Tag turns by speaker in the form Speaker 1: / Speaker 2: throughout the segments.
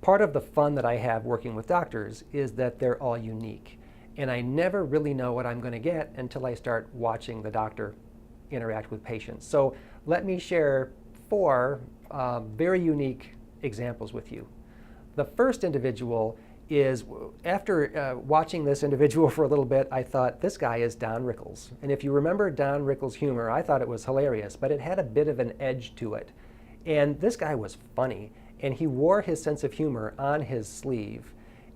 Speaker 1: Part of the fun that I have working with doctors is that they're all unique. And I never really know what I'm going to get until I start watching the doctor interact with patients. So let me share four very unique examples with you. The first individual is, after watching this individual for a little bit, I thought, this guy is Don Rickles. And if you remember Don Rickles' humor, I thought it was hilarious, but it had a bit of an edge to it. And this guy was funny, and he wore his sense of humor on his sleeve,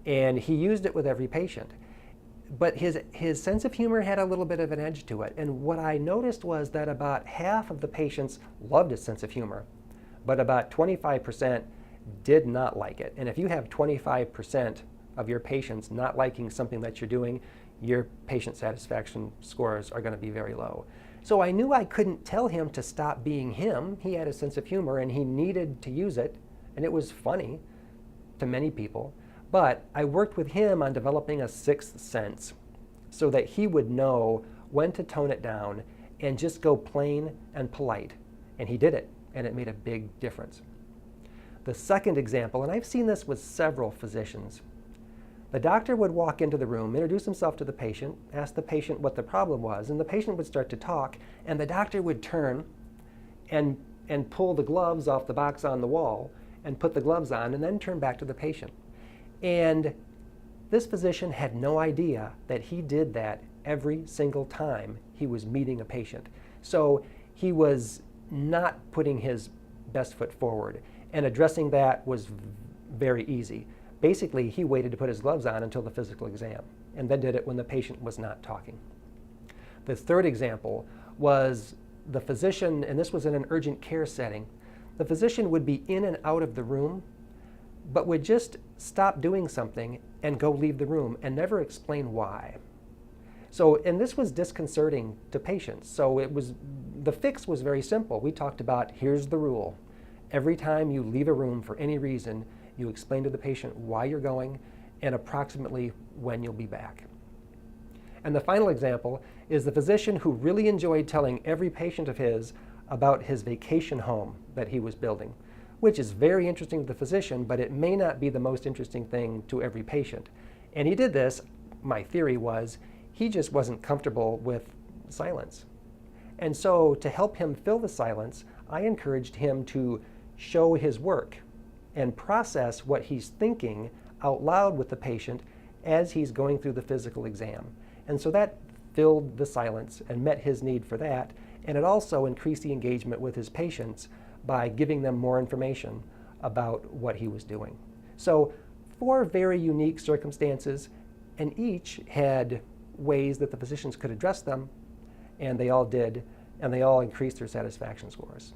Speaker 1: and he used it with every patient. But his sense of humor had a little bit of an edge to it. And what I noticed was that about half of the patients loved his sense of humor, but about 25% did not like it. And if you have 25% of your patients not liking something that you're doing, your patient satisfaction scores are going to be very low. So I knew I couldn't tell him to stop being him. He had a sense of humor and he needed to use it, and it was funny to many people. But I worked with him on developing a sixth sense so that he would know when to tone it down and just go plain and polite. And he did it, and it made a big difference. The second example, and I've seen this with several physicians, the doctor would walk into the room, introduce himself to the patient, ask the patient what the problem was, and the patient would start to talk, and the doctor would turn and pull the gloves off the box on the wall and put the gloves on and then turn back to the patient. And this physician had no idea that he did that every single time he was meeting a patient. So he was not putting his best foot forward, and addressing that was very easy. Basically, he waited to put his gloves on until the physical exam, and then did it when the patient was not talking. The third example was the physician, and this was in an urgent care setting. The physician would be in and out of the room, but would just stop doing something and go leave the room and never explain why. So, and this was disconcerting to patients. So the fix was very simple. We talked about, here's the rule. Every time you leave a room for any reason, you explain to the patient why you're going and approximately when you'll be back. And the final example is the physician who really enjoyed telling every patient of his about his vacation home that he was building, which is very interesting to the physician, but it may not be the most interesting thing to every patient. And he did this, my theory was, he just wasn't comfortable with silence. And so to help him fill the silence, I encouraged him to show his work and process what he's thinking out loud with the patient as he's going through the physical exam. And so that filled the silence and met his need for that. And it also increased the engagement with his patients by giving them more information about what he was doing. So 4 very unique circumstances, and each had ways that the physicians could address them, and they all did, and they all increased their satisfaction scores.